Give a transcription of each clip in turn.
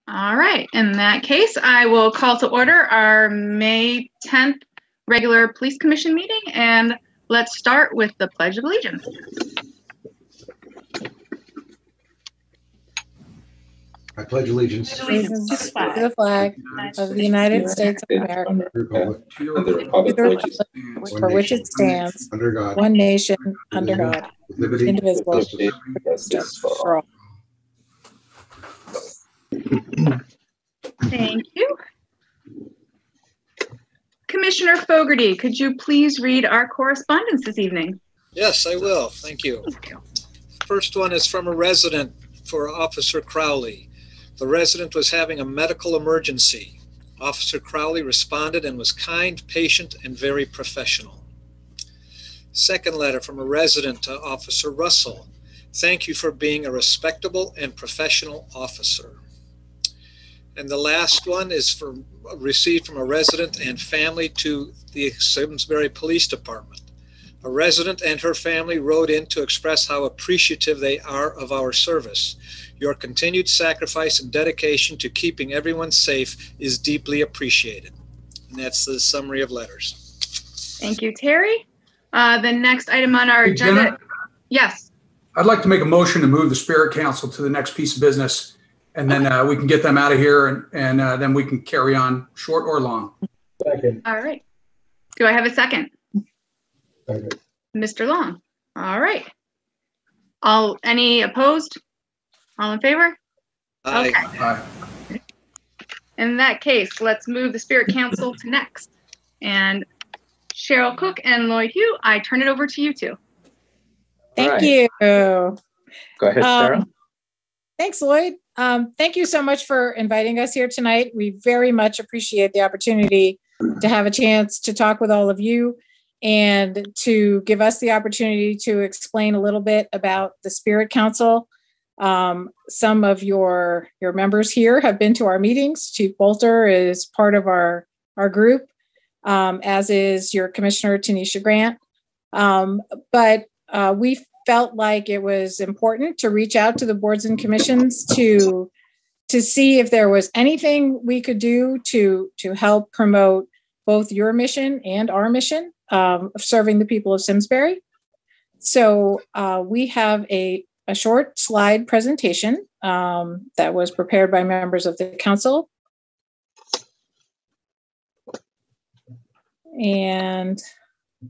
All right. In that case, I will call to order our May 10th regular Police Commission meeting, and let's start with the Pledge of Allegiance. I pledge allegiance to the flag of the United States of America, and the republic for which it stands, under God, one nation, under God, with liberty, indivisible, justice. justice for all. Thank you. Commissioner Fogarty, could you please read our correspondence this evening? Yes, I will. Thank you. First one is from a resident for Officer Crowley. The resident was having a medical emergency. Officer Crowley responded and was kind, patient, and very professional. Second letter from a resident to Officer Russell. Thank you for being a respectable and professional officer. And the last one is received from a resident and family to the Simsbury Police Department. A resident and her family wrote in to express how appreciative they are of our service. Your continued sacrifice and dedication to keeping everyone safe is deeply appreciated. And that's the summary of letters. Thank you, Terry. The next item on our agenda. Jenna, yes. I'd like to make a motion to move the Spirit Council to the next piece of business, and then we can get them out of here, and then we can carry on short or long. Second. All right. Do I have a second? Second. Mr. Long. All right. Any opposed? All in favor? Aye. Okay. Aye. In that case, let's move the Spirit Council to next. And Cheryl Cook and Lloyd Hugh, I turn it over to you two. Thank you. Go ahead, Sarah. Thanks, Lloyd. Thank you so much for inviting us here tonight. We very much appreciate the opportunity to have a chance to talk with all of you and to give us the opportunity to explain a little bit about the Spirit Council. Some of your members here have been to our meetings. Chief Bolter is part of our group, as is your Commissioner, Tanisha Grant. But we felt like it was important to reach out to the boards and commissions to see if there was anything we could do to help promote both your mission and our mission of serving the people of Simsbury. So we have a short slide presentation that was prepared by members of the council. And you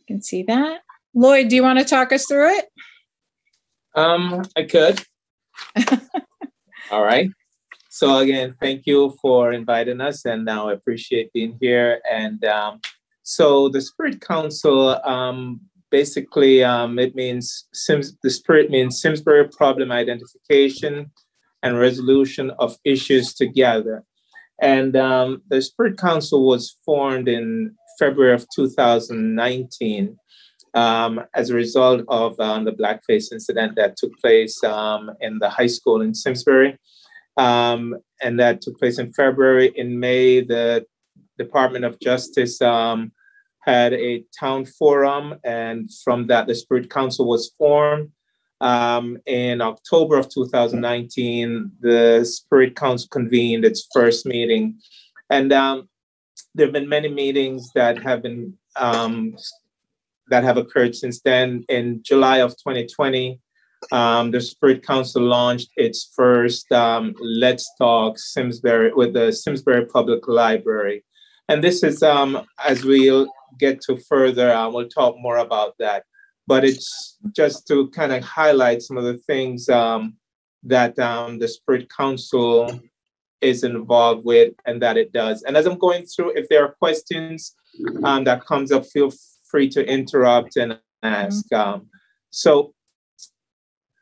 can see that. Lloyd, do you want to talk us through it? I could. All right. So again, thank you for inviting us, and now I appreciate being here. And so the Spirit Council, basically, it means the Spirit means Simsbury problem identification and resolution of issues together. And the Spirit Council was formed in February of 2019 as a result of the blackface incident that took place in the high school in Simsbury. And that took place in February. In May, the Department of Justice had a town forum, and from that, the Spirit Council was formed. In October of 2019, the Spirit Council convened its first meeting. And there have been many meetings that have been that have occurred since then. In July of 2020, the Spirit Council launched its first Let's Talk Simsbury with the Simsbury Public Library. And this is, as we'll get to further, we'll talk more about that. But it's just to kind of highlight some of the things that the Spirit Council is involved with and that it does. And as I'm going through, if there are questions that comes up, feel free to interrupt and ask. So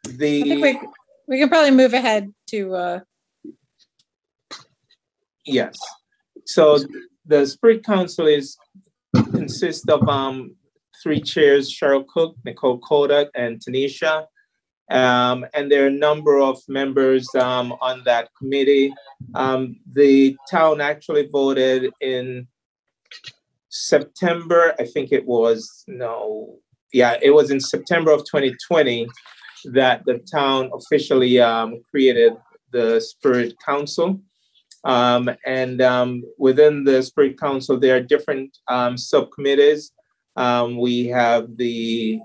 I think we can probably move ahead to. Yes. So the Spirit Council consists of 3 chairs: Cheryl Cook, Nicole Kodak, and Tanisha. And there are a number of members on that committee. The town actually voted in September, I think it was, it was in September of 2020 that the town officially created the Spirit Council. Within the Spirit Council, there are different subcommittees. We have the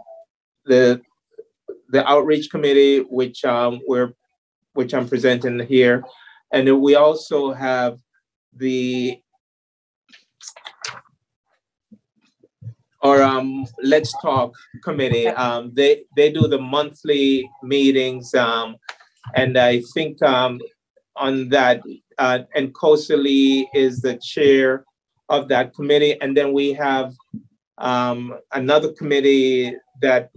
Outreach Committee, which I'm presenting here, and then we also have the Let's Talk Committee. They do the monthly meetings, and I think on that, and Kosali is the chair of that committee. And then we have another committee that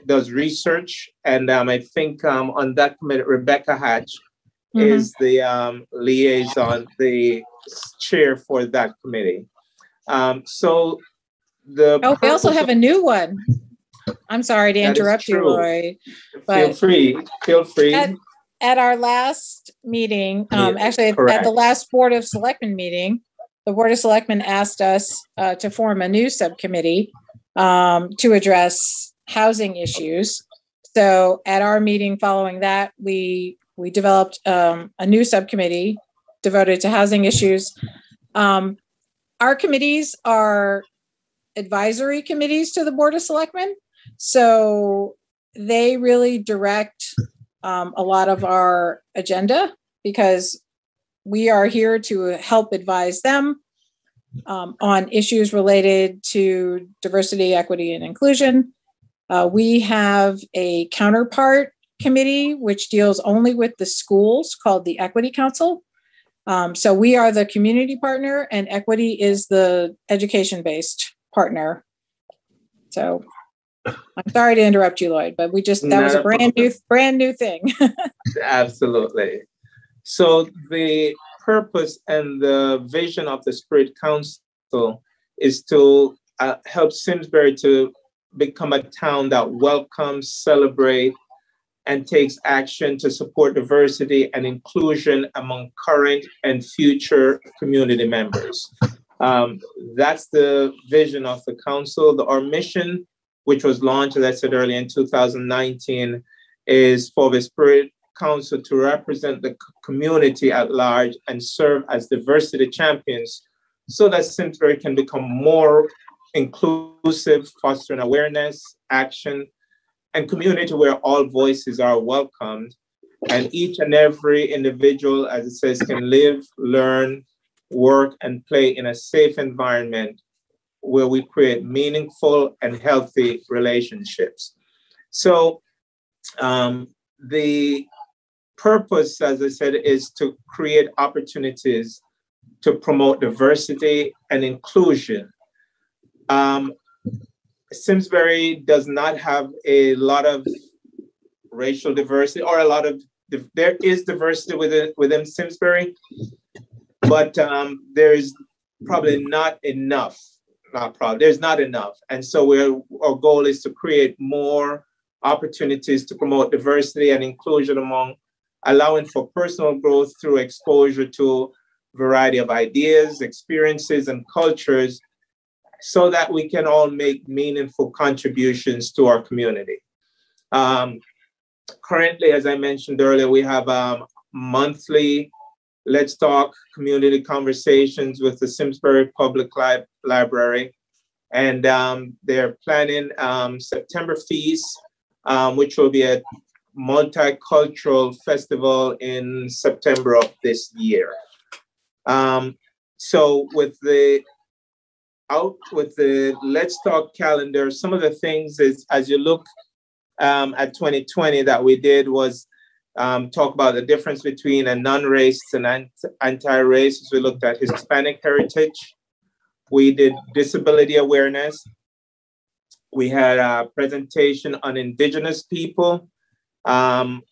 does research. And I think on that committee, Rebecca Hatch is the liaison, the chair for that committee. So we also have a new one. I'm sorry to interrupt you, Lloyd. But feel free. At our last meeting, actually at the last Board of Selectmen meeting, the Board of Selectmen asked us to form a new subcommittee to address housing issues. So at our meeting following that, we developed a new subcommittee devoted to housing issues. Our committees are advisory committees to the Board of Selectmen. So they really direct a lot of our agenda, because we are here to help advise them on issues related to diversity, equity, and inclusion. We have a counterpart committee, which deals only with the schools, called the Equity Council. So we are the community partner, and Equity is the education-based partner. So I'm sorry to interrupt you, Lloyd, but that was a brand new thing. Absolutely. So the purpose and the vision of the Spirit Council is to help Simsbury to become a town that welcomes, celebrates, and takes action to support diversity and inclusion among current and future community members. That's the vision of the council. Our mission, which was launched, as I said earlier, in 2019, is for the Spirit Council to represent the community at large and serve as diversity champions so that Simsbury can become more inclusive, fostering awareness, action, and community where all voices are welcomed, and each and every individual, as it says, can live, learn, work, and play in a safe environment where we create meaningful and healthy relationships. So the purpose, as I said, is to create opportunities to promote diversity and inclusion. Simsbury does not have a lot of racial diversity, or there is diversity within Simsbury, but there is probably not enough. There's not enough. And so our goal is to create more opportunities to promote diversity and inclusion allowing for personal growth through exposure to a variety of ideas, experiences, and cultures, so that we can all make meaningful contributions to our community. Currently, as I mentioned earlier, we have monthly Let's Talk community conversations with the Simsbury Public Library. And they're planning September Feast, which will be a multicultural festival in September of this year. So with the Let's Talk calendar, some of the things is, as you look at 2020 that we did was talk about the difference between a non-racist and anti-racist. We looked at Hispanic heritage. We did disability awareness. We had a presentation on Indigenous people.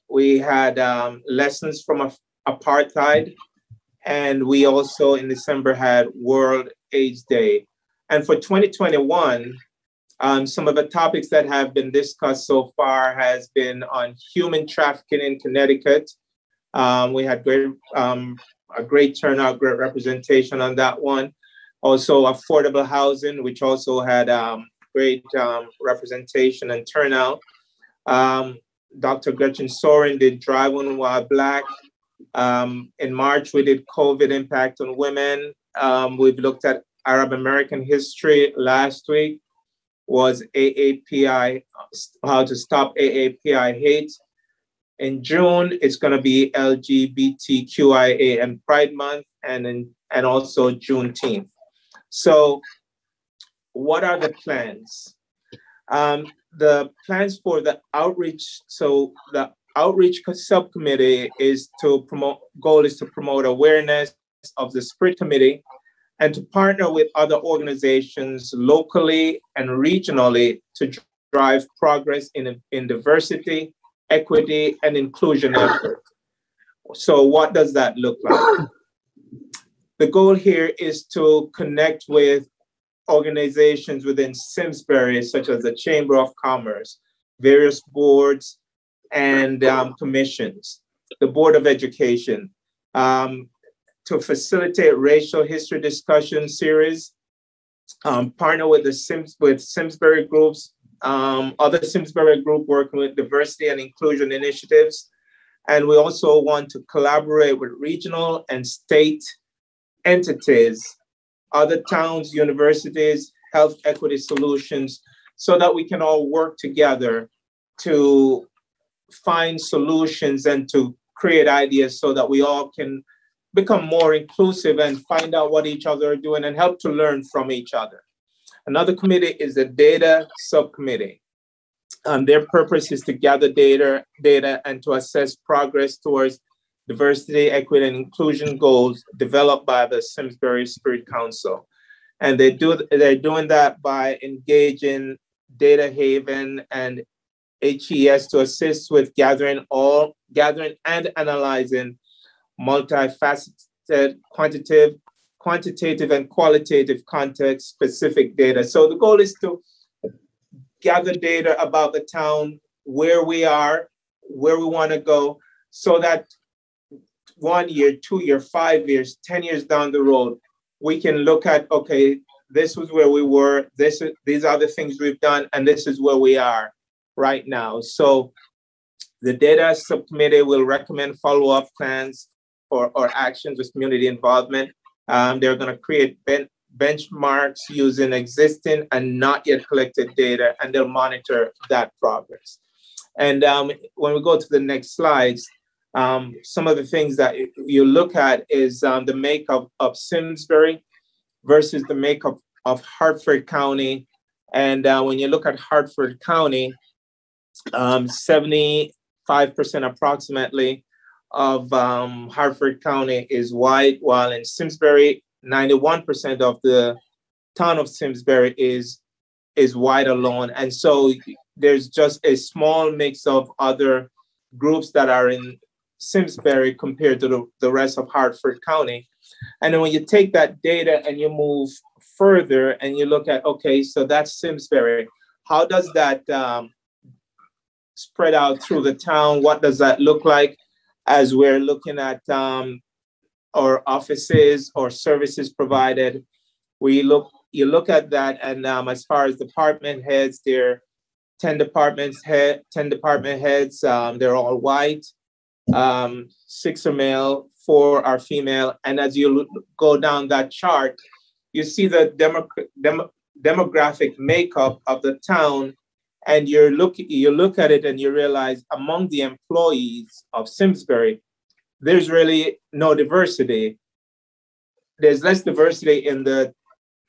We had lessons from apartheid. And we also in December had World AIDS Day. And for 2021, some of the topics that have been discussed so far has been on human trafficking in Connecticut. We had a great turnout, great representation on that one. Also affordable housing, which also had great representation and turnout. Dr. Gretchen Soren did Drive One While Black. In March, we did COVID impact on women. We've looked at Arab American history. Last week was AAPI, how to stop AAPI hate. In June, it's going to be LGBTQIA and Pride Month, and also Juneteenth. So what are the plans? The plans for the outreach. So the outreach subcommittee goal is to promote awareness of the Spirit Committee and to partner with other organizations locally and regionally to drive progress in diversity, equity, and inclusion efforts. So what does that look like? The goal here is to connect with organizations within Simsbury, such as the Chamber of Commerce, various boards and commissions, the Board of Education, to facilitate racial history discussion series, partner with Simsbury groups, other Simsbury group working with diversity and inclusion initiatives. And we also want to collaborate with regional and state entities, other towns, universities, health equity solutions, so that we can all work together to find solutions and to create ideas so that we all can become more inclusive and find out what each other are doing and help to learn from each other. Another committee is the Data Subcommittee. Their purpose is to gather data and to assess progress towards diversity, equity, and inclusion goals developed by the Simsbury Spirit Council. And they're doing that by engaging Data Haven and HES to assist with gathering and analyzing multifaceted quantitative and qualitative context-specific data. So the goal is to gather data about the town, where we are, where we want to go, so that 1 year, 2 year, 5 years, 10 years down the road, we can look at, okay, this was where we were, these are the things we've done, and this is where we are right now. So the Data Subcommittee will recommend follow-up plans or actions with community involvement. They're going to create benchmarks using existing and not yet collected data, and they'll monitor that progress. And when we go to the next slides, some of the things that you look at is the makeup of Simsbury versus the makeup of Hartford County. And when you look at Hartford County, 75% approximately of Hartford County is white, while in Simsbury, 91% of the town of Simsbury is white alone. And so there's just a small mix of other groups that are in Simsbury compared to the rest of Hartford County. And then when you take that data and you move further and you look at, okay, so that's Simsbury. How does that spread out through the town? What does that look like as we're looking at our offices or services provided? You look at that, and as far as department heads, there are 10 department heads. They're all white. 6 are male, 4 are female. And as you go down that chart, you see the demographic makeup of the town, and you look at it and you realize among the employees of Simsbury, there's really no diversity. There's less diversity in the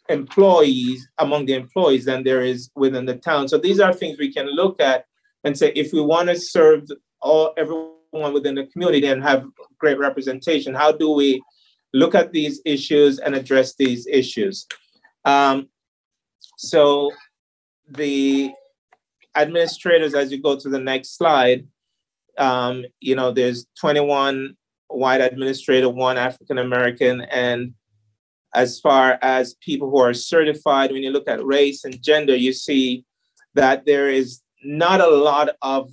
employees, among the employees, than there is within the town. So these are things we can look at and say, if we want to serve everyone within the community and have great representation, how do we look at these issues and address these issues? So the administrators, as you go to the next slide, there's 21 white administrator, 1 African-American. And as far as people who are certified, when you look at race and gender, you see that there is not a lot of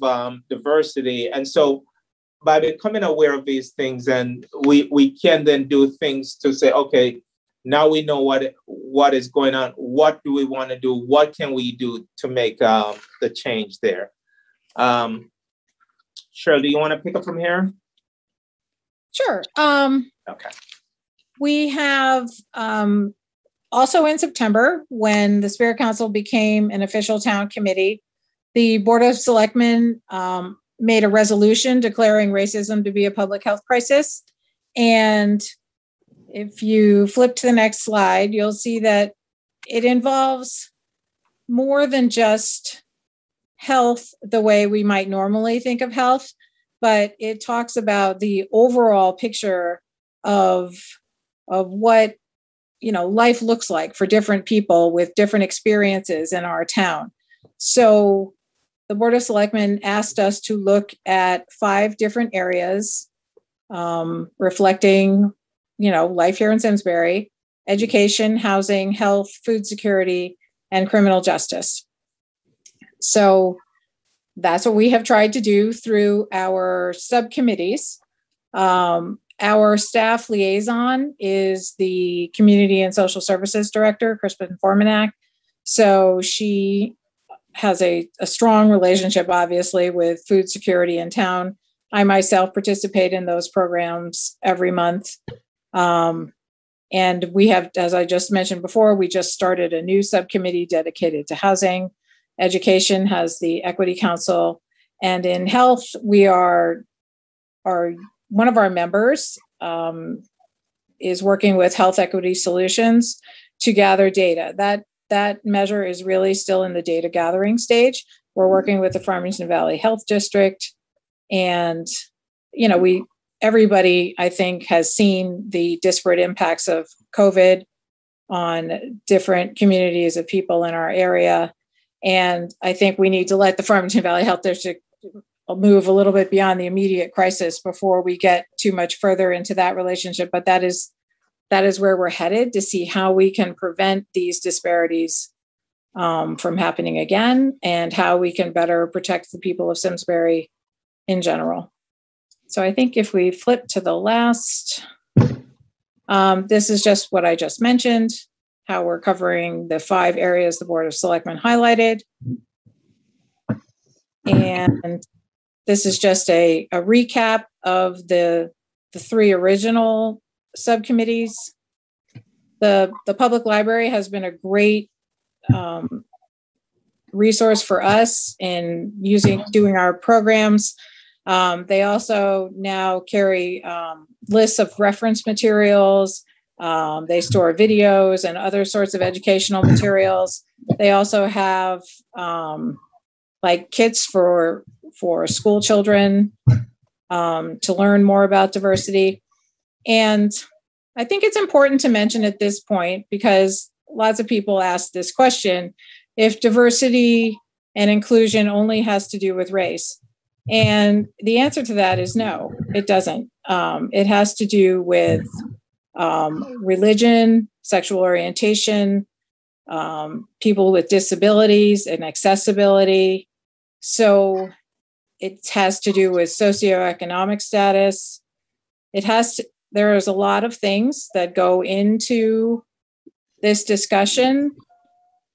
diversity. And so by becoming aware of these things, and we can then do things to say, okay, now we know what is going on. What do we want to do? What can we do to make the change there? Cheryl, do you want to pick up from here? Sure. Okay. We have also in September, when the Spirit Council became an official town committee, the Board of Selectmen made a resolution declaring racism to be a public health crisis. And if you flip to the next slide, you'll see that it involves more than just health the way we might normally think of health, but it talks about the overall picture of what life looks like for different people with different experiences in our town. So the Board of Selectmen asked us to look at 5 different areas reflecting, life here in Simsbury: education, housing, health, food security, and criminal justice. So that's what we have tried to do through our subcommittees. Our staff liaison is the Community and Social Services Director, Crispin Formanak. So she has a strong relationship, obviously, with food security in town. I myself participate in those programs every month. And we have, as I just mentioned before, we just started a new subcommittee dedicated to housing. Education has the Equity Council. And in health, we are one of our members is working with Health Equity Solutions to gather data. That measure is really still in the data gathering stage. We're working with the Farmington Valley Health District, and everybody, I think, has seen the disparate impacts of COVID on different communities of people in our area. And I think we need to let the Farmington Valley Health District move a little bit beyond the immediate crisis before we get too much further into that relationship. But that is where we're headed, to see how we can prevent these disparities from happening again, and how we can better protect the people of Simsbury in general. So I think if we flip to the last, this is just what I just mentioned, how we're covering the 5 areas the Board of Selectmen highlighted. And this is just a recap of the 3 original subcommittees. The public library has been a great resource for us in doing our programs. They also now carry lists of reference materials. They store videos and other sorts of educational materials. They also have kits for school children to learn more about diversity. And I think it's important to mention at this point, because lots of people ask this question, if diversity and inclusion only has to do with race. And the answer to that is no, it doesn't. It has to do with religion, sexual orientation, people with disabilities and accessibility. So it has to do with socioeconomic status. There is a lot of things that go into this discussion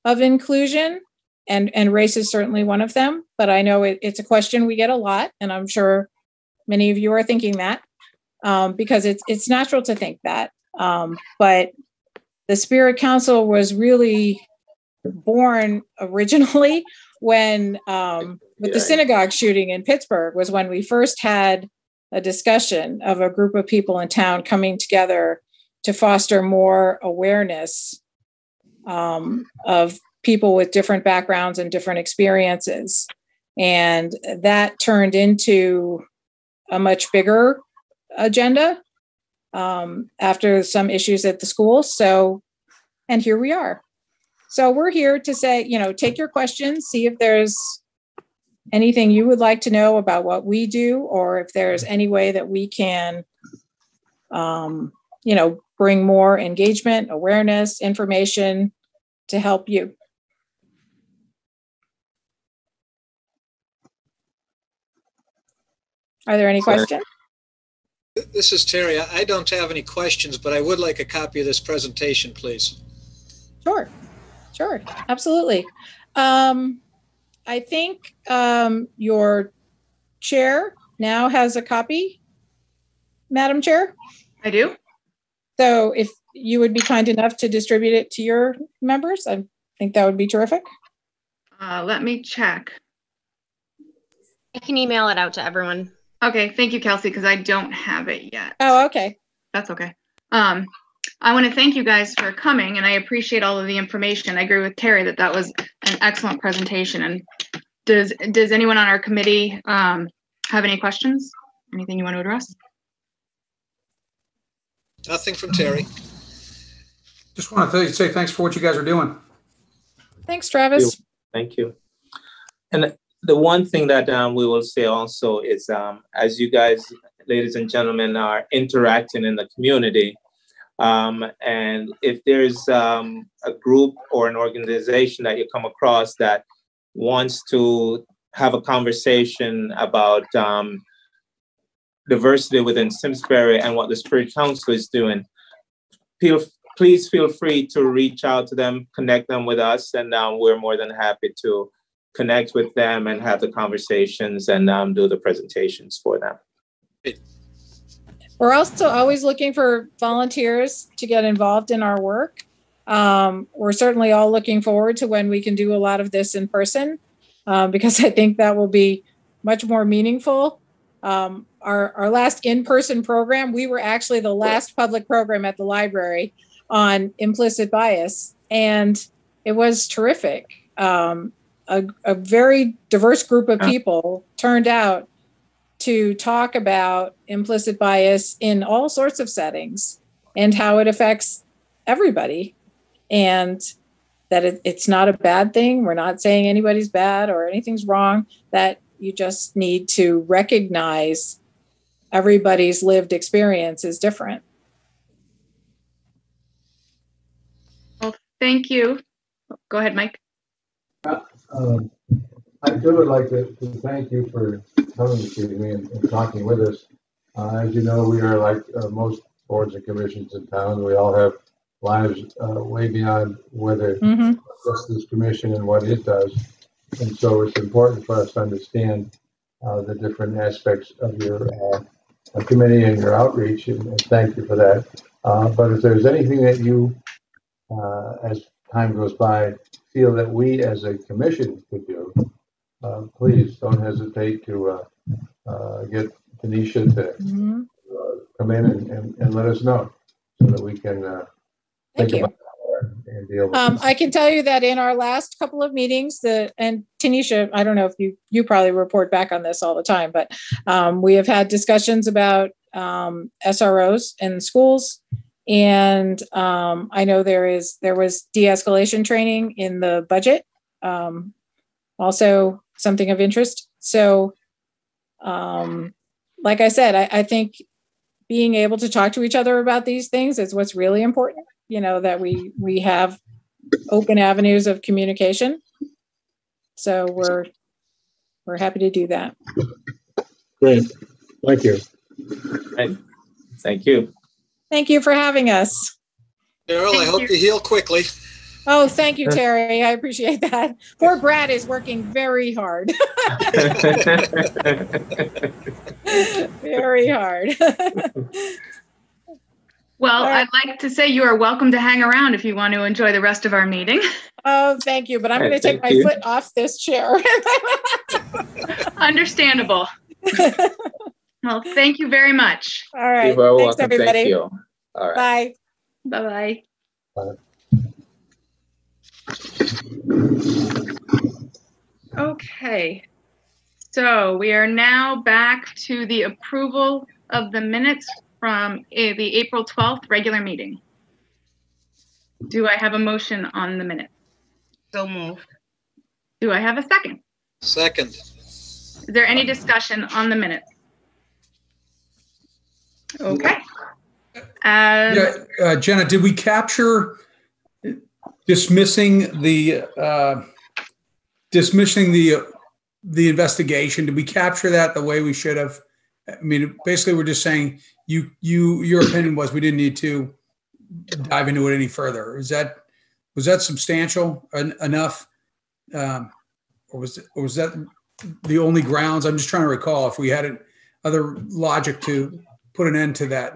of inclusion, and race is certainly one of them. But I know it's a question we get a lot, and I'm sure many of you are thinking that because it's natural to think that. But the Spirit Council was really born originally when, with the synagogue shooting in Pittsburgh, was when we first had a discussion of a group of people in town coming together to foster more awareness of people with different backgrounds and different experiences. And that turned into a much bigger agenda after some issues at the school. So, and here we are. So we're here to say, take your questions, see if there's anything you would like to know about what we do, or if there's any way that we can, bring more engagement, awareness, information to help you. Are there any questions? This is Terry. I don't have any questions, but I would like a copy of this presentation, please. Sure, absolutely. I think your chair now has a copy, Madam Chair. I do. So if you would be kind enough to distribute it to your members, I think that would be terrific. Let me check. I can email it out to everyone. Okay, thank you, Kelsey, because I don't have it yet. Oh, okay. That's okay. I want to thank you guys for coming, and I appreciate all of the information. I agree with Terry that that was an excellent presentation. And does anyone on our committee have any questions? Anything you want to address? Nothing from Terry. Just want to say thanks for what you guys are doing. Thanks, Travis. Thank you. And the one thing that we will say also is, as you guys, ladies and gentlemen, are interacting in the community, and if there's a group or an organization that you come across that wants to have a conversation about diversity within Simsbury and what the Spirit Council is doing, please feel free to reach out to them, connect them with us, and we're more than happy to connect with them and have the conversations and do the presentations for them. We're also always looking for volunteers to get involved in our work. We're certainly all looking forward to when we can do a lot of this in person, because I think that will be much more meaningful. Our last in-person program, we were actually the last public program at the library on implicit bias, and it was terrific. A very diverse group of people turned out to talk about implicit bias in all sorts of settings and how it affects everybody, and that it's not a bad thing. We're not saying anybody's bad or anything's wrong, that you just need to recognize everybody's lived experience is different. Well, thank you. Go ahead, Mike. I too would like to thank you for coming this evening and talking with us. As you know, we are like most boards and commissions in town. We all have lives way beyond whether just this commission and what it does. And so it's important for us to understand the different aspects of your committee and your outreach, and thank you for that. But if there's anything that you, as time goes by, feel that we as a commission could do, please don't hesitate to get Tanisha to come in and let us know so that we can think about it and deal with it. I can tell you that in our last couple of meetings, and Tanisha, I don't know if you probably report back on this all the time, but we have had discussions about SROs in schools. And I know there was de-escalation training in the budget, also something of interest. So, like I said, I think being able to talk to each other about these things is what's really important. You know, that we have open avenues of communication. So we're happy to do that. Great, thank you. Right. Thank you. Thank you for having us. Carol, I hope you heal quickly. Oh, thank you, Terry. I appreciate that. Poor Brad is working very hard. Very hard. Well, I'd like to say you are welcome to hang around if you want to enjoy the rest of our meeting. Oh, thank you. But I'm going to take my foot off this chair. Understandable. Well, thank you very much. All right. You're Thanks, welcome. everybody. Thank you. All right. Bye. Bye-bye. Bye. Okay. So we are now back to the approval of the minutes from the April 12th regular meeting. Do I have a motion on the minutes? So moved. Do I have a second? Second. Is there any discussion on the minutes? Okay. Jenna, did we capture dismissing the investigation? Did we capture that the way we should have? I mean, basically, we're just saying your opinion was we didn't need to dive into it any further. Was that substantial enough, or was that the only grounds? I'm just trying to recall if we had it. logic to put an end to that?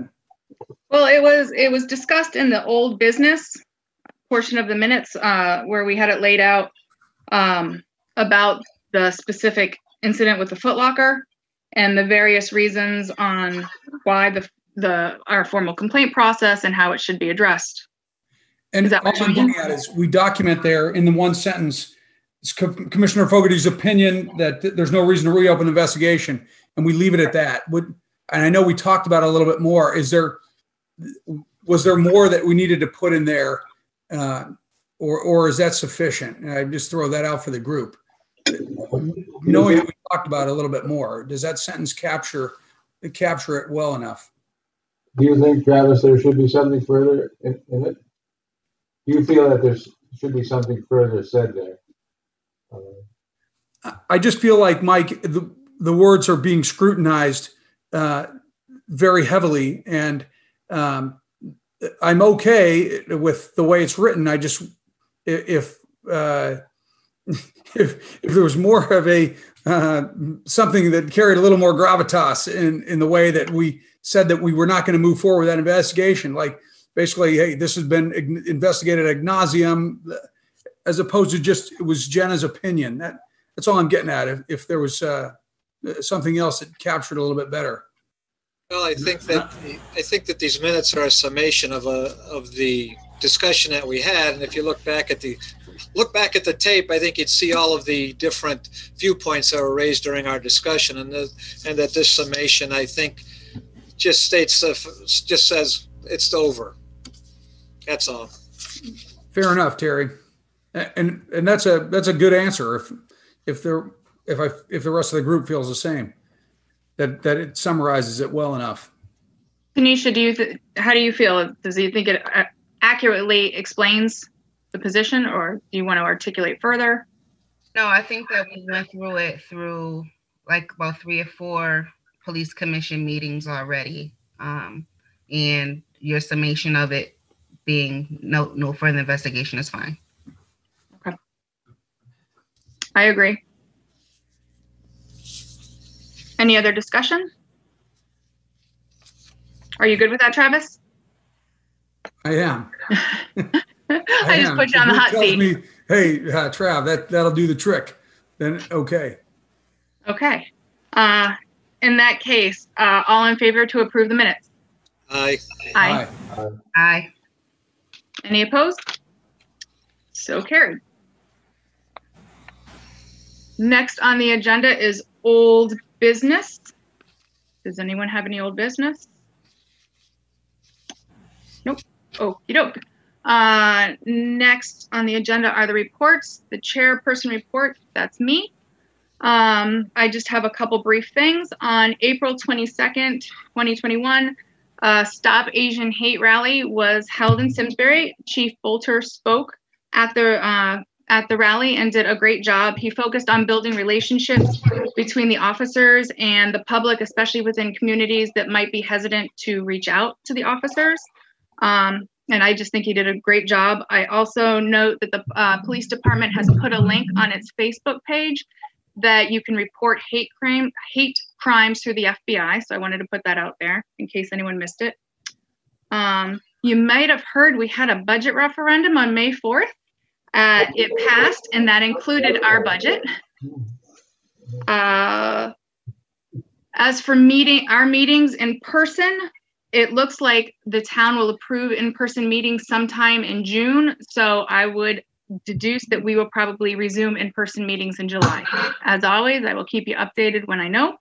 Well, it was discussed in the old business portion of the minutes where we had it laid out about the specific incident with the Foot Locker and the various reasons on why our formal complaint process and how it should be addressed. And Is that what all I'm you mean? getting at is we document there in the one sentence, it's Commissioner Fogarty's opinion that there's no reason to reopen the investigation, and we leave it at that. And I know we talked about it a little bit more. Was there more that we needed to put in there, or is that sufficient? And I just throw that out for the group. Knowing that we talked about it a little bit more, does that sentence capture it well enough? Do you think, Travis, there should be something further in it? Do you feel that there should be something further said there? I just feel like, Mike, the words are being scrutinized very heavily, and I'm okay with the way it's written. I just, if there was more of a something that carried a little more gravitas in the way that we said that we were not going to move forward with that investigation, like basically, hey, this has been investigated ad nauseum, as opposed to just it was Jenna's opinion. That's all I'm getting at. If there was something else that captured a little bit better. Well, I think that these minutes are a summation of the discussion that we had, and if you look back at the tape, I think you'd see all of the different viewpoints that were raised during our discussion, and that this summation, I think, just says it's over. That's all. Fair enough, Terry, and that's a good answer. If the rest of the group feels the same, that it summarizes it well enough. Tanisha, how do you feel? Does you think it accurately explains the position, or do you want to articulate further? No, I think that we went through it through like about 3 or 4 police commission meetings already, and your summation of it being no further investigation is fine. Okay, I agree. Any other discussion? Are you good with that, Travis? I am. I just put you on the hot seat. Me, hey, Trav, that'll do the trick. Then okay. Okay. In that case, all in favor to approve the minutes? Aye. Aye. Aye. Aye. Any opposed? So carried. Next on the agenda is old business. Does anyone have any old business? Nope. Okie doke. Next on the agenda are the reports. The chairperson report, that's me. I just have a couple brief things. On April 22nd, 2021, Stop Asian Hate Rally was held in Simsbury. Chief Bolter spoke at the rally and did a great job. He focused on building relationships between the officers and the public, especially within communities that might be hesitant to reach out to the officers. And I just think he did a great job. I also note that the police department has put a link on its Facebook page that you can report hate crimes through the FBI. So I wanted to put that out there in case anyone missed it. You might have heard we had a budget referendum on May 4th. It passed, and that included our budget. As for our meetings in person, it looks like the town will approve in-person meetings sometime in June. So I would deduce that we will probably resume in-person meetings in July. As always, I will keep you updated when I know.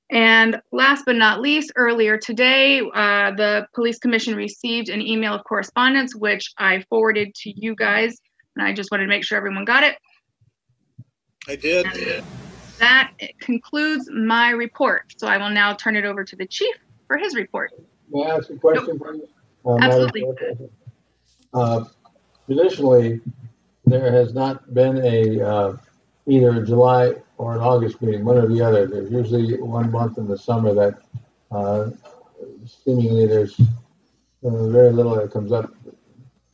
And last but not least, earlier today, the police commission received an email of correspondence, which I forwarded to you guys. And I just wanted to make sure everyone got it. I did. And that concludes my report. So I will now turn it over to the chief for his report. May I ask a question? Nope. Absolutely. Traditionally, there has not been either a July or an August meeting, one or the other. There's usually 1 month in the summer that seemingly there's very little that comes up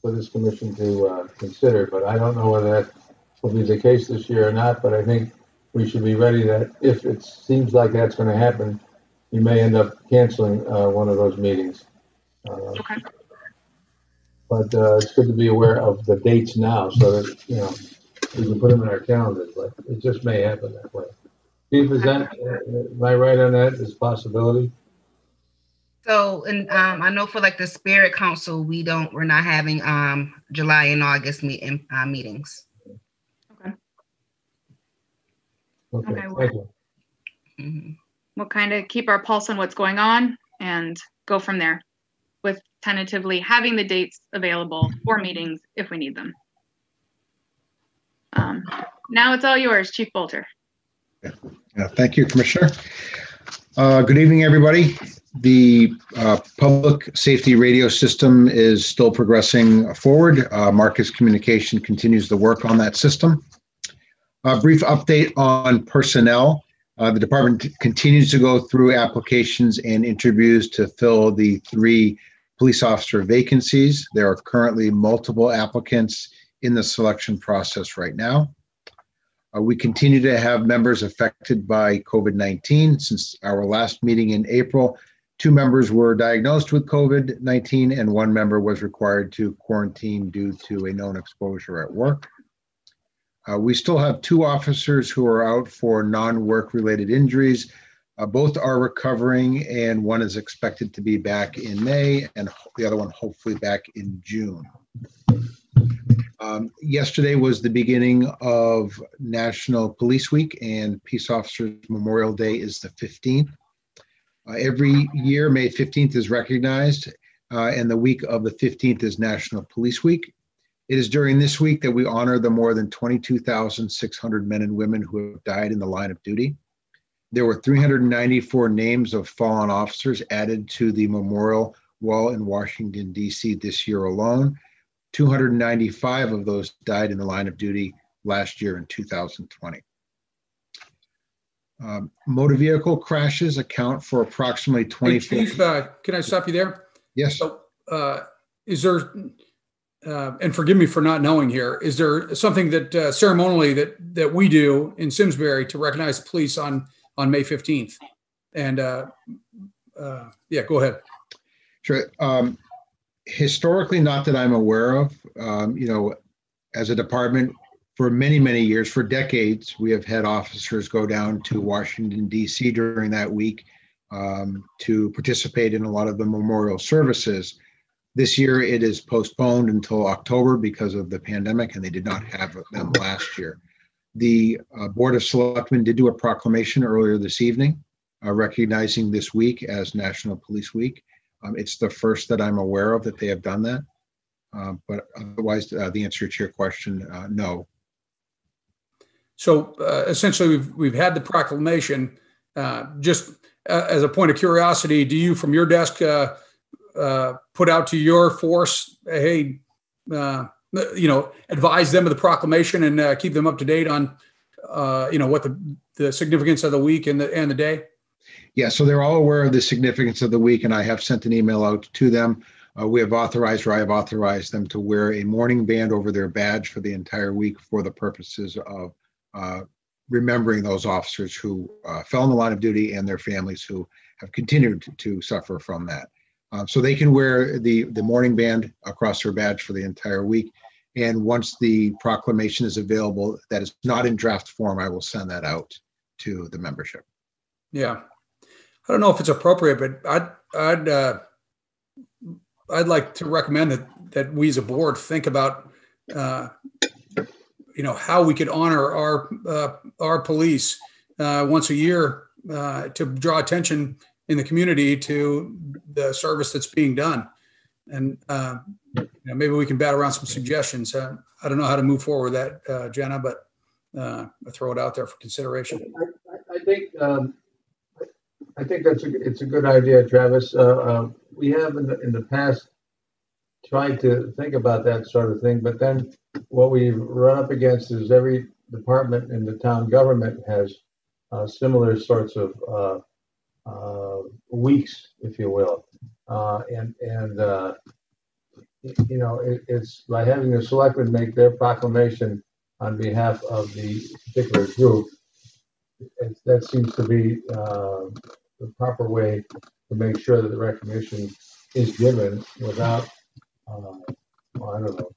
for this commission to consider, but I don't know whether that will be the case this year or not, but I think we should be ready that if it seems like that's going to happen, you may end up canceling one of those meetings. Okay. But it's good to be aware of the dates now so that, you know, we can put them in our calendars, but it just may happen that way. Steve, is that, am I right on that? Is a possibility? So, and I know for like the Spirit Council, we're not having July and August meetings. Okay, Okay, thank you. Mm-hmm. We'll kind of keep our pulse on what's going on and go from there with tentatively having the dates available for meetings if we need them. Now it's all yours, Chief Bolter. Thank you, Commissioner. Good evening, everybody. The public safety radio system is still progressing forward. Marcus Communication continues to work on that system. A brief update on personnel. The department continues to go through applications and interviews to fill the 3 police officer vacancies. There are currently multiple applicants in the selection process right now. We continue to have members affected by COVID-19. Since our last meeting in April, 2 members were diagnosed with COVID-19 and 1 member was required to quarantine due to a known exposure at work. We still have 2 officers who are out for non-work related injuries. Both are recovering and 1 is expected to be back in May and the other one hopefully back in June. Yesterday was the beginning of National Police Week and Peace Officers Memorial Day is the 15th. Every year, May 15th is recognized and the week of the 15th is National Police Week. It is during this week that we honor the more than 22,600 men and women who have died in the line of duty. There were 394 names of fallen officers added to the memorial wall in Washington, D.C. this year alone. 295 of those died in the line of duty last year in 2020. Motor vehicle crashes account for approximately 24. Hey, Chief, can I stop you there? Yes. So, is there, and forgive me for not knowing here, is there something that ceremonially that we do in Simsbury to recognize the police on May 15th? And yeah, go ahead. Sure. Historically, not that I'm aware of, you know, as a department for many, many years, for decades, we have had officers go down to Washington, D.C. during that week to participate in a lot of the memorial services. This year, it is postponed until October because of the pandemic, and they did not have them last year. The Board of Selectmen did do a proclamation earlier this evening recognizing this week as National Police Week. It's the first that I'm aware of that they have done that. But otherwise, the answer to your question, no. So essentially, we've had the proclamation. Just as a point of curiosity, do you, from your desk, put out to your force, hey, you know, advise them of the proclamation and keep them up to date on, you know, what the significance of the week and the day? Yeah, so they're all aware of the significance of the week, and I have sent an email out to them. We have authorized, or I have authorized them to wear a mourning band over their badge for the entire week for the purposes of remembering those officers who fell in the line of duty and their families who have continued to suffer from that. So they can wear the mourning band across their badge for the entire week. And once the proclamation is available, that is not in draft form, I will send that out to the membership. Yeah. I don't know if it's appropriate, but I'd like to recommend that we as a board think about, you know, how we could honor our police once a year to draw attention in the community to the service that's being done. And you know, maybe we can bat around some suggestions. I don't know how to move forward with that, Jenna, but I throw it out there for consideration. I think it's a good idea, Travis. We have in the past tried to think about that sort of thing, but then what we've run up against is every department in the town government has similar sorts of weeks, if you will, and you know, it's by having the selectmen make their proclamation on behalf of the particular group. That seems to be the proper way to make sure that the recognition is given without, well, I don't know.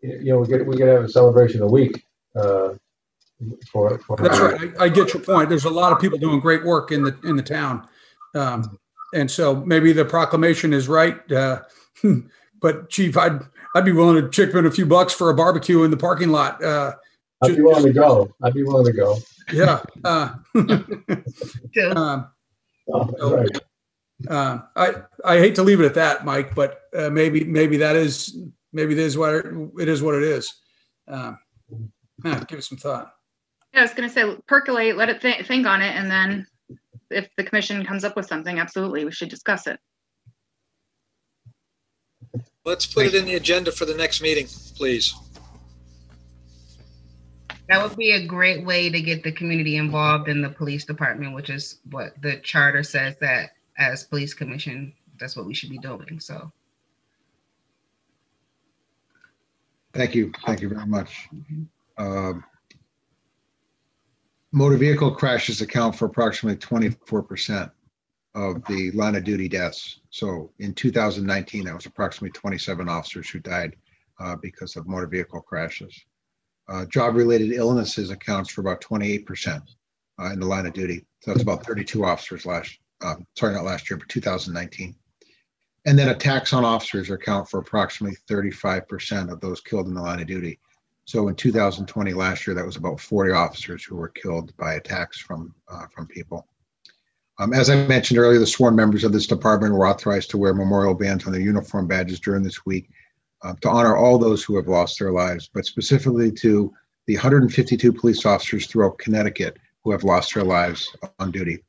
You know, we could have a celebration a week for That's right. I get your point. There's a lot of people doing great work in the town, and so maybe the proclamation is right. But Chief, I'd be willing to chip in a few bucks for a barbecue in the parking lot. I'd be willing to go. I'd be willing to go. Yeah. Right. I hate to leave it at that, Mike, but maybe it is what it is. Give it some thought. Yeah, I was going to say, percolate, let it think on it, and then if the commission comes up with something, absolutely, we should discuss it. Let's put it in the agenda for the next meeting, please. That would be a great way to get the community involved in the police department, which is what the charter says, that as police commission, that's what we should be doing. So. Thank you. Thank you very much. Motor vehicle crashes account for approximately 24% of the line of duty deaths. So in 2019, that was approximately 27 officers who died because of motor vehicle crashes. Job-related illnesses accounts for about 28% in the line of duty. So that's about 32 officers not last year, but 2019. And then attacks on officers account for approximately 35% of those killed in the line of duty. So in 2020, last year, that was about 40 officers who were killed by attacks from people. As I mentioned earlier, the sworn members of this department were authorized to wear memorial bands on their uniform badges during this week to honor all those who have lost their lives, but specifically to the 152 police officers throughout Connecticut who have lost their lives on duty.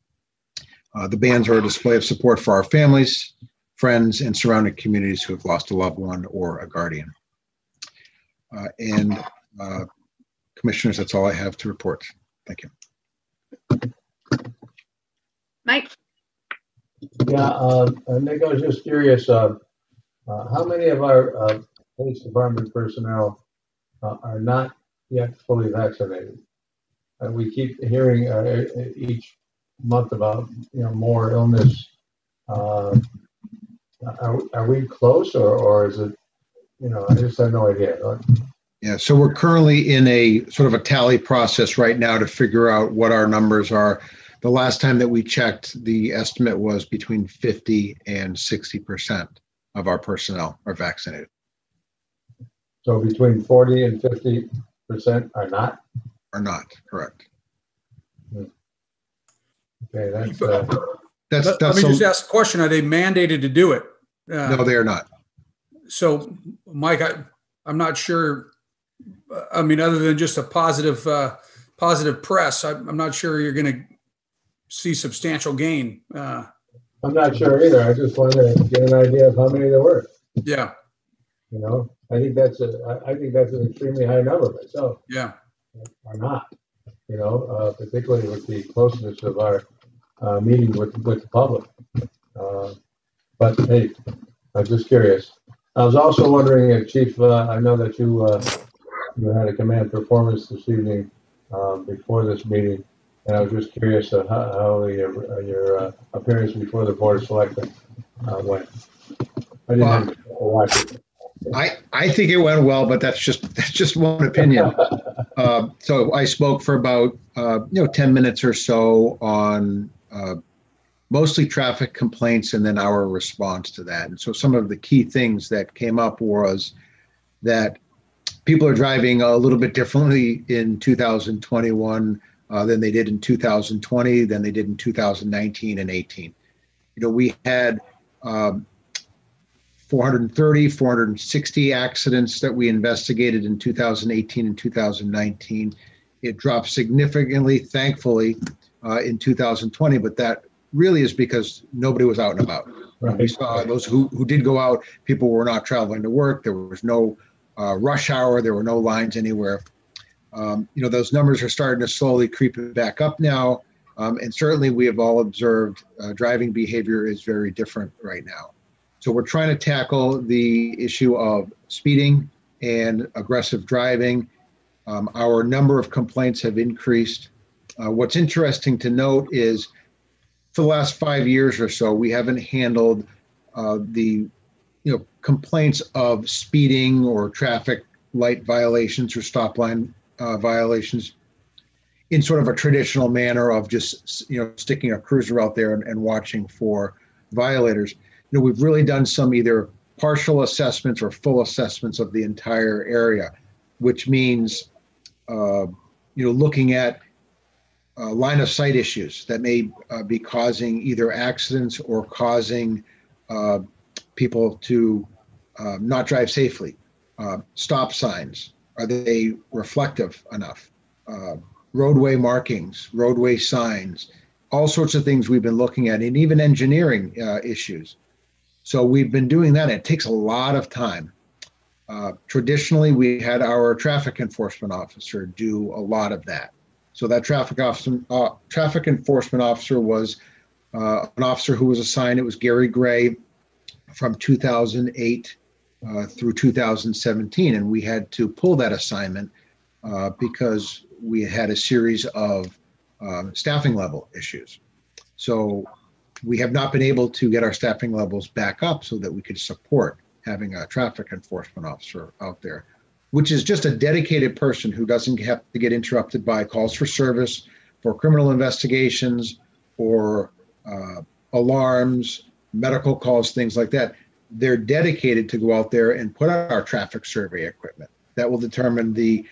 The bands are a display of support for our families, friends, and surrounding communities who have lost a loved one or a guardian. Commissioners, that's all I have to report. Thank you. Mike? Yeah, Nick, I was just curious, how many of our police department personnel are not yet fully vaccinated? We keep hearing each month about more illness. Are we close, or is it? I just have no idea. Yeah, so we're currently in a sort of a tally process right now to figure out what our numbers are. The last time that we checked, the estimate was between 50 and 60% of our personnel are vaccinated. So between 40 and 50% are not? Are not, correct. Okay, Let me just ask a question. Are they mandated to do it? No, they are not. So, Mike, I'm not sure. I mean, other than just a positive press, I'm not sure you're going to see substantial gain. I'm not sure either. I just wanted to get an idea of how many there were. Yeah. I think that's an extremely high number myself. Yeah. Or not. Particularly with the closeness of our meeting with the public. But hey, I'm just curious. I was also wondering, Chief, I know that you had a command performance this evening before this meeting, and I was just curious how your appearance before the Board of Selectmen went. I didn't have to watch it. I think it went well, but that's just one opinion. So I spoke for about 10 minutes or so on mostly traffic complaints and then our response to that. And so some of the key things that came up was that people are driving a little bit differently in 2021 than they did in 2020, than they did in 2019 and 18. We had 460 accidents that we investigated in 2018 and 2019. It dropped significantly, thankfully, in 2020, but that really is because nobody was out and about. Right. We saw those who did go out, people were not traveling to work. There was no rush hour. There were no lines anywhere. Those numbers are starting to slowly creep back up now. And certainly we have all observed driving behavior is very different right now. So we're trying to tackle the issue of speeding and aggressive driving. Our number of complaints have increased. What's interesting to note is for the last 5 years or so, we haven't handled the complaints of speeding or traffic light violations or stop line violations in sort of a traditional manner of just sticking a cruiser out there and watching for violators. We've really done some either partial assessments or full assessments of the entire area, which means looking at line of sight issues that may be causing either accidents or causing people to not drive safely. Stop signs, are they reflective enough? Roadway markings, roadway signs, all sorts of things we've been looking at, and even engineering issues. So we've been doing that. It takes a lot of time. Traditionally, we had our traffic enforcement officer do a lot of that. So that traffic enforcement officer was an officer who was assigned. It was Gary Gray from 2008 through 2017, and we had to pull that assignment because we had a series of staffing level issues. So we have not been able to get our staffing levels back up so that we could support having a traffic enforcement officer out there, which is just a dedicated person who doesn't have to get interrupted by calls for service, for criminal investigations, or alarms, medical calls, things like that. They're dedicated to go out there and put out our traffic survey equipment. That will determine the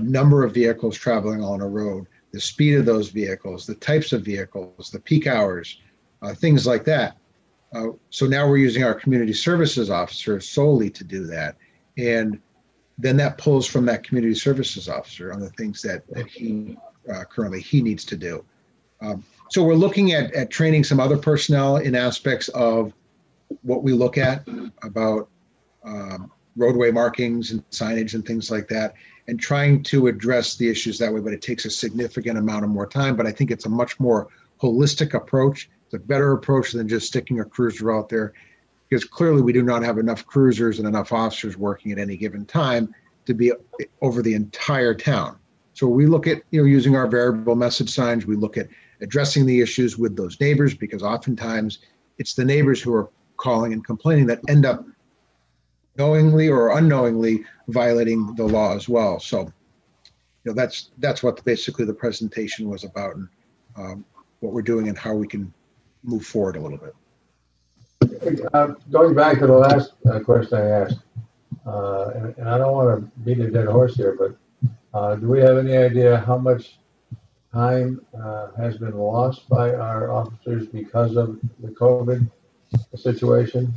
number of vehicles traveling on a road, the speed of those vehicles, the types of vehicles, the peak hours, things like that. So now we're using our community services officer solely to do that. And then that pulls from that community services officer on the things that he currently needs to do. So we're looking at training some other personnel in aspects of what we look at about roadway markings and signage and things like that, and trying to address the issues that way, but it takes a significant amount of more time. But I think it's a much more holistic approach. It's a better approach than just sticking a cruiser out there, because clearly we do not have enough cruisers and enough officers working at any given time to be over the entire town. So we look at using our variable message signs. We look at addressing the issues with those neighbors, because oftentimes it's the neighbors who are calling and complaining that end up knowingly or unknowingly violating the law as well. So that's what basically the presentation was about, and what we're doing and how we can move forward a little bit. Going back to the last question I asked, and I don't want to beat a dead horse here, but do we have any idea how much time has been lost by our officers because of the COVID situation?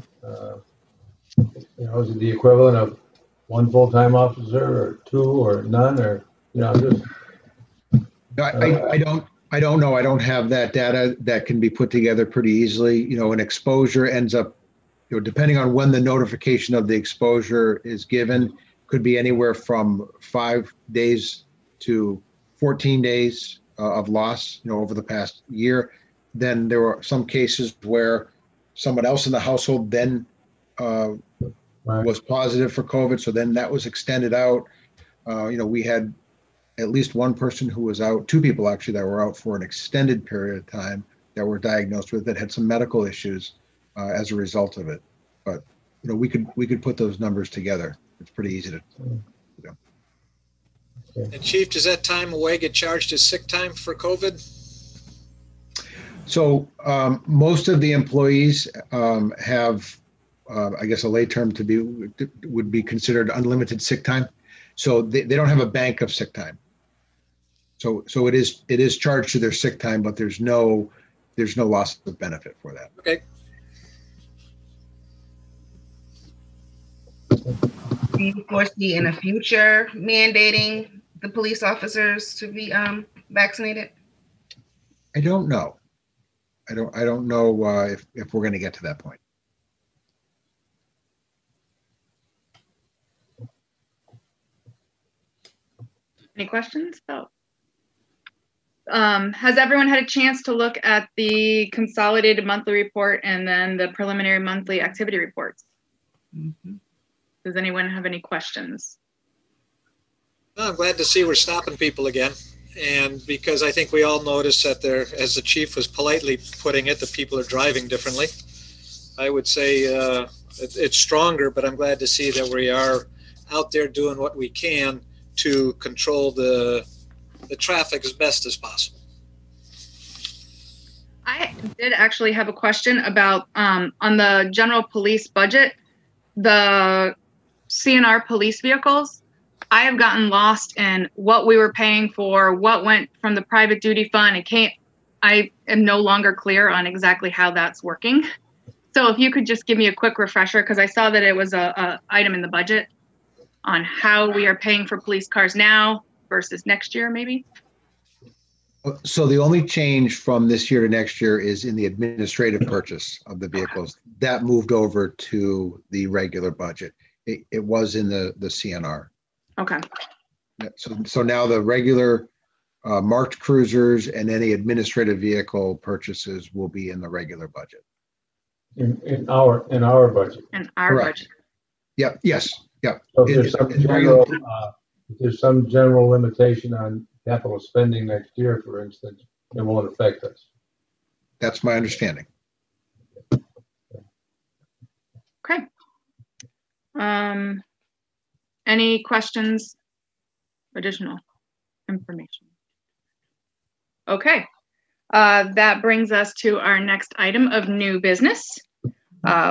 Is it the equivalent of one full-time officer or two or none, or just? I don't know. I don't have that data that can be put together pretty easily. An exposure ends up, depending on when the notification of the exposure is given, could be anywhere from 5 days to 14 days of loss, over the past year. Then there were some cases where someone else in the household then was positive for COVID. So then that was extended out. We had at least one person who was out, two people actually that were out for an extended period of time that were diagnosed with, that had some medical issues as a result of it. But we could put those numbers together. It's pretty easy to. And Chief, does that time away get charged as sick time for COVID? So most of the employees have, I guess a lay term would be considered unlimited sick time. So they don't have a bank of sick time. So it is charged to their sick time, but there's no loss of benefit for that. Okay. Do you foresee in the future mandating the police officers to be vaccinated? I don't know. I don't know if we're going to get to that point. Any questions? Has everyone had a chance to look at the consolidated monthly report and then the preliminary monthly activity reports? Mm-hmm. Does anyone have any questions? No, I'm glad to see we're stopping people again. And because I think we all noticed that there, as the chief was politely putting it, the people are driving differently. I would say it's stronger, but I'm glad to see that we are out there doing what we can to control the traffic as best as possible. I did actually have a question about on the general police budget, the CNR police vehicles. I have gotten lost in what we were paying for, what went from the private duty fund. I am no longer clear on exactly how that's working. So if you could just give me a quick refresher, because I saw that it was a item in the budget on how we are paying for police cars now versus next year, maybe. So the only change from this year to next year is in the administrative purchase of the vehicles. That moved over to the regular budget. It was in the CNR. Okay. So now the regular marked cruisers and any administrative vehicle purchases will be in the regular budget. In our budget. In our budget. Yep. Yes. Yep. So if there's some general limitation on capital spending next year, for instance, it won't affect us. That's my understanding. Okay. Any questions? Additional information? Okay. That brings us to our next item of new business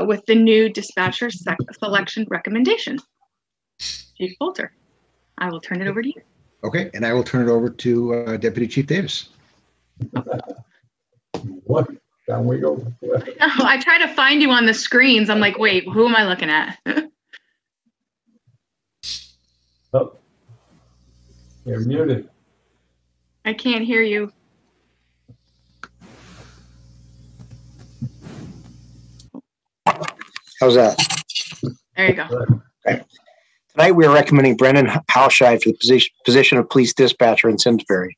with the new dispatcher selection recommendation. Chief Bolter, I will turn it over to you. Okay, and I will turn it over to Deputy Chief Davis. What? Down we go. I try to find you on the screens. I'm like, wait, who am I looking at? Oh, you're muted. I can't hear you. How's that? There you go. Okay. Tonight we are recommending Brennan Halsheid for the position of police dispatcher in Simsbury.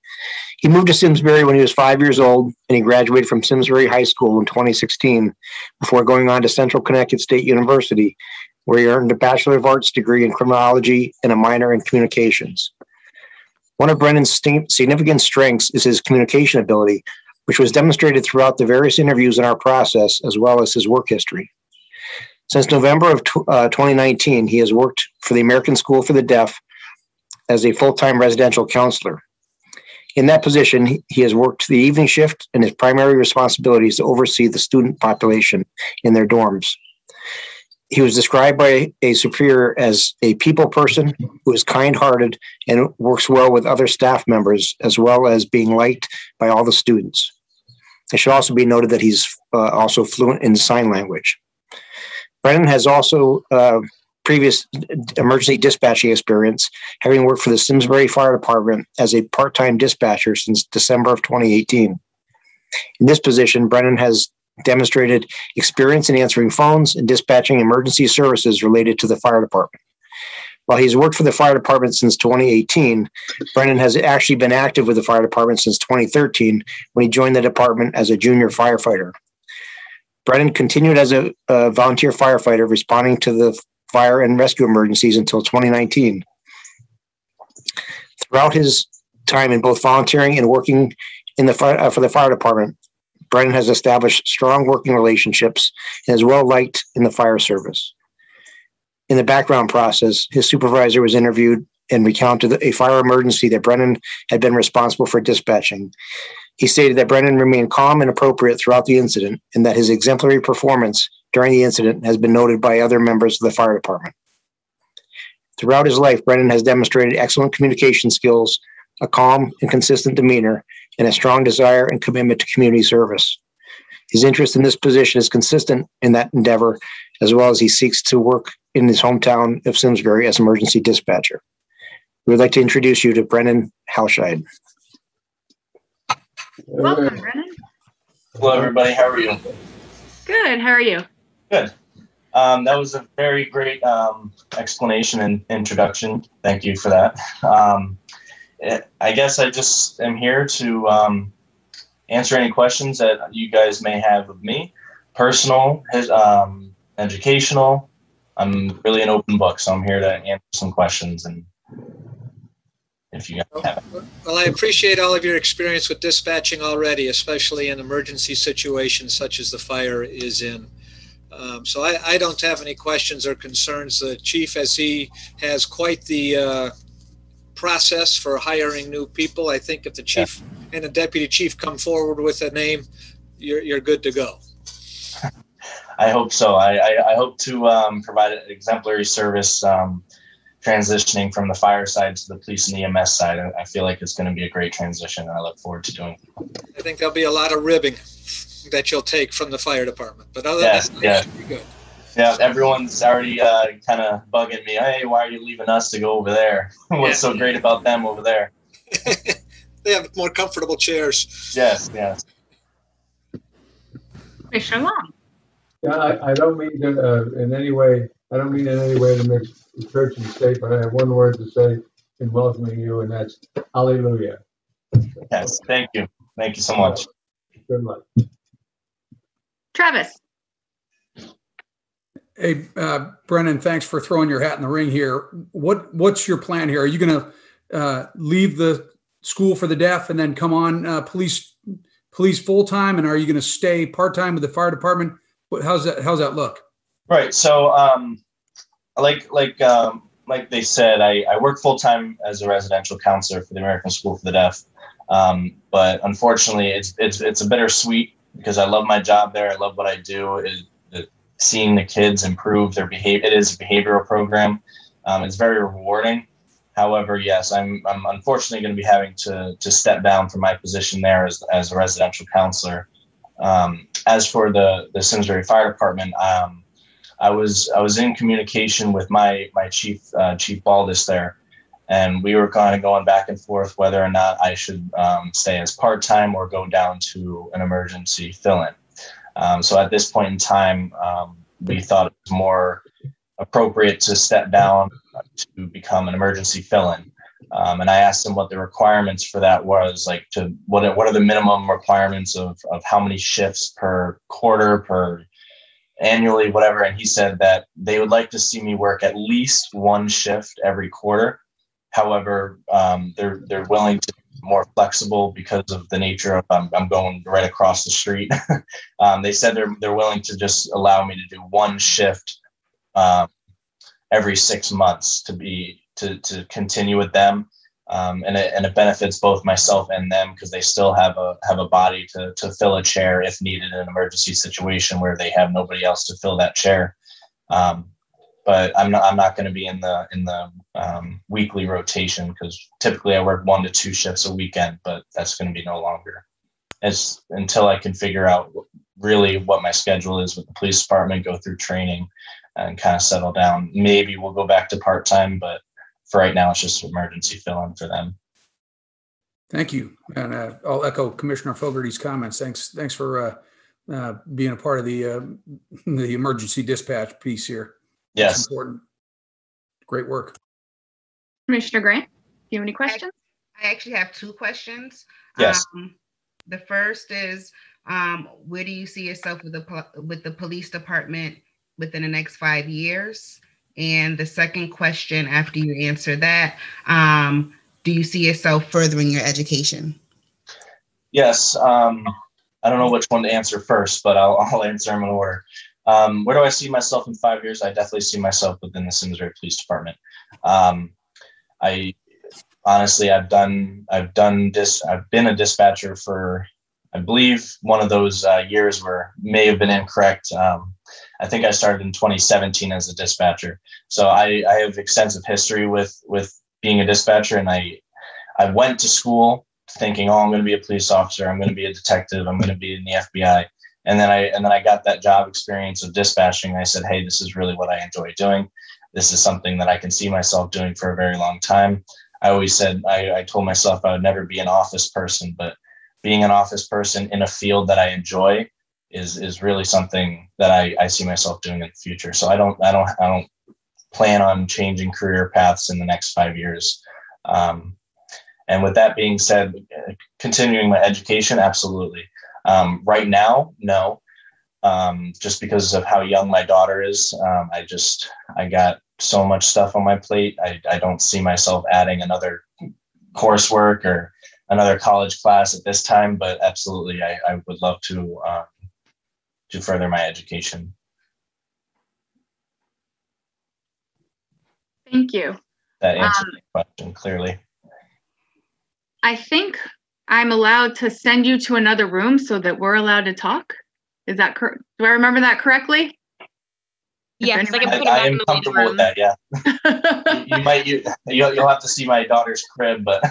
He moved to Simsbury when he was 5 years old, and he graduated from Simsbury High School in 2016 before going on to Central Connecticut State University, where he earned a Bachelor of Arts degree in criminology and a minor in communications. One of Brennan's significant strengths is his communication ability, which was demonstrated throughout the various interviews in our process, as well as his work history. Since November of 2019, he has worked for the American School for the Deaf as a full-time residential counselor. In that position, he has worked the evening shift, and his primary responsibility is to oversee the student population in their dorms. He was described by a superior as a people person who is kind-hearted and works well with other staff members, as well as being liked by all the students. It should also be noted that he's also fluent in sign language. Brennan has also previous emergency dispatching experience, having worked for the Simsbury Fire Department as a part-time dispatcher since December of 2018. In this position, Brennan has demonstrated experience in answering phones and dispatching emergency services related to the fire department. While he's worked for the fire department since 2018, Brennan has actually been active with the fire department since 2013 when he joined the department as a junior firefighter. Brennan continued as a volunteer firefighter, responding to the fire and rescue emergencies until 2019. Throughout his time in both volunteering and working in the for the fire department, Brennan has established strong working relationships and is well liked in the fire service. In the background process, his supervisor was interviewed and recounted a fire emergency that Brennan had been responsible for dispatching. He stated that Brennan remained calm and appropriate throughout the incident, and that his exemplary performance during the incident has been noted by other members of the fire department. Throughout his life, Brennan has demonstrated excellent communication skills, a calm and consistent demeanor, and a strong desire and commitment to community service. His interest in this position is consistent in that endeavor, as well as he seeks to work in his hometown of Simsbury as emergency dispatcher. We would like to introduce you to Brennan Halsheid. Welcome, Brennan. Hello, everybody. How are you? Good. How are you? Good. That was a very great explanation and introduction. Thank you for that. I guess I just am here to answer any questions that you guys may have of me. Personal, educational. I'm really an open book, so I'm here to answer some questions. And if you guys have it. Well, I appreciate all of your experience with dispatching already, especially in emergency situations such as the fire is in. So I don't have any questions or concerns. The chief, as he has quite the process for hiring new people, I think if the chief and the deputy chief come forward with a name, you're good to go. I hope so. I hope to provide an exemplary service transitioning from the fire side to the police and EMS side. I feel like it's going to be a great transition, and I look forward to doing it. I think there'll be a lot of ribbing that you'll take from the fire department, but other than that, it should be good. Yeah, everyone's already kind of bugging me. Hey, why are you leaving us to go over there? What's so great about them over there? They have more comfortable chairs. Yes. Commissioner Long. Yeah, I don't mean to in any way to mix church and state, but I have one word to say in welcoming you, and that's hallelujah. Yes, thank you. Thank you so much. Good luck. Travis. Hey, Brennan, thanks for throwing your hat in the ring here. What's your plan here? Are you going to leave the school for the deaf and then come on police full-time? And are you going to stay part-time with the fire department? How's that look? Right. So, like they said, I work full-time as a residential counselor for the American School for the Deaf. But unfortunately it's a bittersweet because I love my job there. I love what I do. Seeing the kids improve their behavior. It is a behavioral program. It's very rewarding. However, yes, I'm unfortunately going to be having to step down from my position there as a residential counselor. As for the Simsbury Fire Department, I was in communication with my chief Baldus there, and we were kind of going back and forth whether or not I should stay as part-time or go down to an emergency fill-in. So at this point in time, we thought it was more appropriate to step down to become an emergency fill-in. And I asked him what the requirements for that was, like what are the minimum requirements of how many shifts per quarter, per annually, whatever. And he said that they would like to see me work at least one shift every quarter. However, they're willing to be more flexible because of the nature of I'm going right across the street. They said they're willing to just allow me to do one shift every 6 months to continue with them, and it benefits both myself and them because they still have a body to fill a chair if needed in an emergency situation where they have nobody else to fill that chair. But I'm not going to be in the weekly rotation because typically I work 1 to 2 shifts a weekend, but that's going to be no longer. It's until I can figure out really what my schedule is with the police department, go through training, and kind of settle down. Maybe we'll go back to part-time, but for right now, it's just emergency fill-in for them. Thank you. And I'll echo Commissioner Fogarty's comments. Thanks for being a part of the emergency dispatch piece here. Yes. That's important. Great work. Commissioner Grant, do you have any questions? I actually have 2 questions. Yes. The first is, where do you see yourself with the police department within the next 5 years? And the second question, after you answer that, do you see yourself furthering your education? Yes. I don't know which one to answer first, but I'll answer them in order. Where do I see myself in 5 years? I definitely see myself within the Simsbury Police Department. I honestly, I've been a dispatcher for, I believe one of those years where may have been incorrect. I think I started in 2017 as a dispatcher. So I have extensive history with being a dispatcher, and I went to school thinking, oh, I'm going to be a police officer, I'm going to be a detective, I'm going to be in the FBI. And then I got that job experience of dispatching. I said, hey, this is really what I enjoy doing. This is something that I can see myself doing for a very long time. I always said, I told myself I would never be an office person, but being an office person in a field that I enjoy is really something that I see myself doing in the future. So I don't plan on changing career paths in the next 5 years. And with that being said, continuing my education, absolutely. Right now, no, just because of how young my daughter is. I got so much stuff on my plate. I don't see myself adding another coursework or another college class at this time, but absolutely, I would love to further my education. Thank you. That answered my question clearly. I think I'm allowed to send you to another room so that we're allowed to talk. Is that correct? Do I remember that correctly? Yes, I can put him I back am in the waiting comfortable with room. that. Yeah. You'll have to see my daughter's crib, but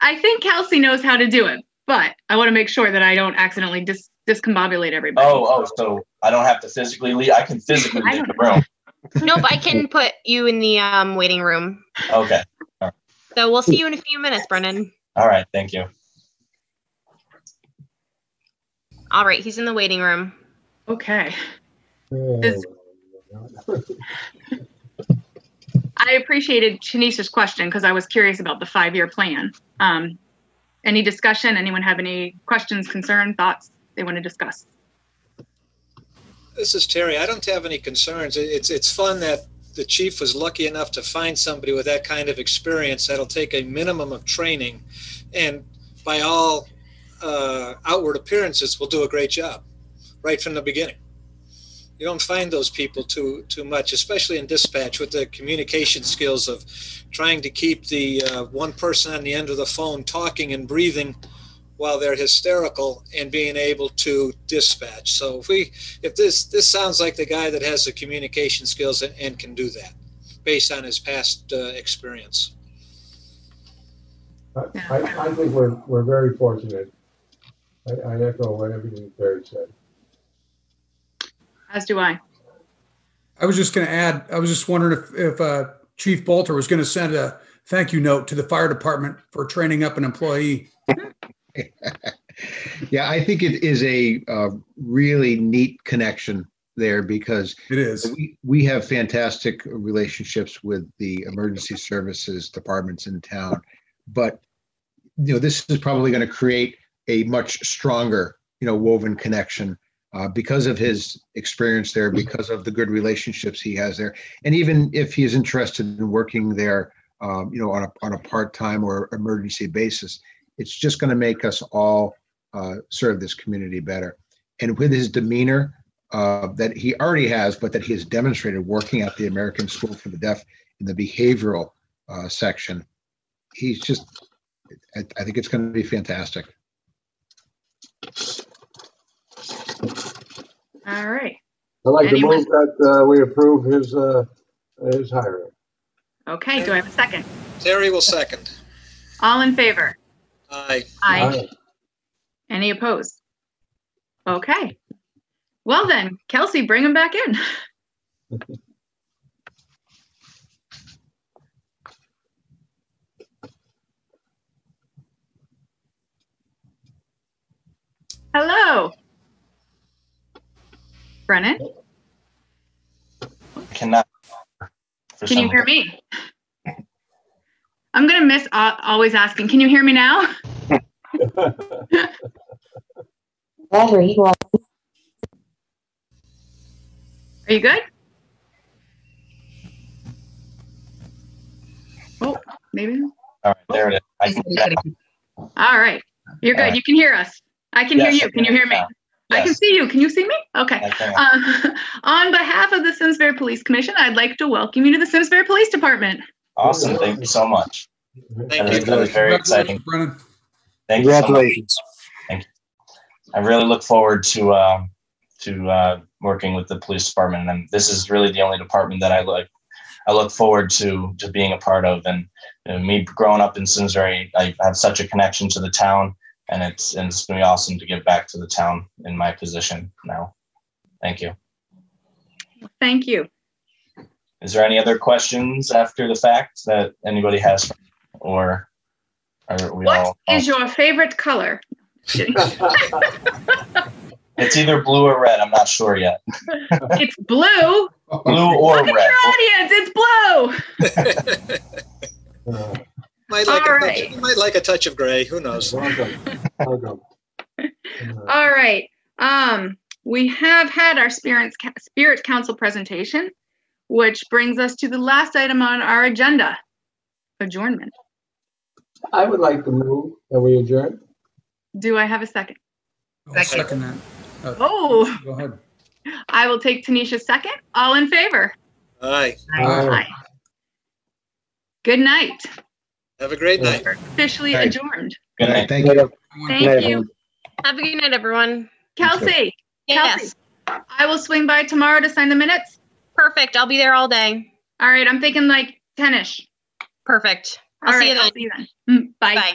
I think Kelsey knows how to do it, but I want to make sure that I don't accidentally discombobulate everybody. So I don't have to physically leave. I can physically leave the room. No, but I can put you in the waiting room. Okay. All right. So we'll see you in a few minutes, Brennan. All right. Thank you. All right, he's in the waiting room. Okay. I appreciated Shanice's question because I was curious about the 5-year plan. Any discussion? Anyone have any questions, concerns, thoughts they want to discuss? This is Terry. I don't have any concerns. It's fun that the chief was lucky enough to find somebody with that kind of experience that'll take a minimum of training and by all outward appearances will do a great job right from the beginning. You don't find those people too much, especially in dispatch with the communication skills of trying to keep the one person on the end of the phone talking and breathing while they're hysterical and being able to dispatch. So if this sounds like the guy that has the communication skills and can do that based on his past experience. I think we're very fortunate. I echo what everything Terry said. As do I. I was just going to add, I was just wondering if Chief Bolter was going to send a thank you note to the fire department for training up an employee. Yeah, I think it is a really neat connection there because it is. We have fantastic relationships with the emergency services departments in town, but this is probably going to create a much stronger, woven connection because of his experience there, because of the good relationships he has there, and even if he is interested in working there, on a part-time or emergency basis, it's just going to make us all serve this community better. And with his demeanor that he already has, but that he has demonstrated working at the American School for the Deaf in the behavioral section, he's just, I think it's going to be fantastic. All right. I'd like to move that we approve his hiring. Okay, do I have a second? Terry will second. All in favor? Aye. Aye. Any opposed? Okay. Well then, Kelsey, bring him back in. Hello. Brennan? I cannot. Can you hear me? I'm going to miss always asking. Can you hear me now? Are you good? Oh, maybe. All right, there it is. All right. You're good. You can hear us. I can hear you. Can you hear me? Yes. I can see you. Can you see me? Okay. On behalf of the Simsbury Police Commission, I'd like to welcome you to the Simsbury Police Department. Awesome. Thank you so much. Thank you. That is very exciting. Brennan. Thank you. Congratulations. So much. Thank you. I really look forward to working with the police department, and this is really the only department that I look forward to being a part of. And me growing up in Simsbury, I have such a connection to the town. And it's going to be awesome to give back to the town in my position now. Thank you. Thank you. Is there any other questions after the fact that anybody has, or are we all? What is your favorite color? It's either blue or red. I'm not sure yet. It's blue. Blue or Look red. At your audience, it's blue. Might like a touch of gray. Who knows? All right. We have had our Spirit Council presentation, which brings us to the last item on our agenda, adjournment. I would like to move that we adjourn. Do I have a second? I'll second that. Oh, Go ahead. I will take Tanisha's second. All in favor? Aye. Aye. Good night. Have a great night. Officially Night. adjourned. Good night. Thank you. Thank you. Have a good night, everyone. Kelsey, Yes. I will swing by tomorrow to sign the minutes. Perfect. I'll be there all day. All right, I'm thinking like 10-ish. Perfect. All I'll right, see you then. I'll see you then. Bye. Bye.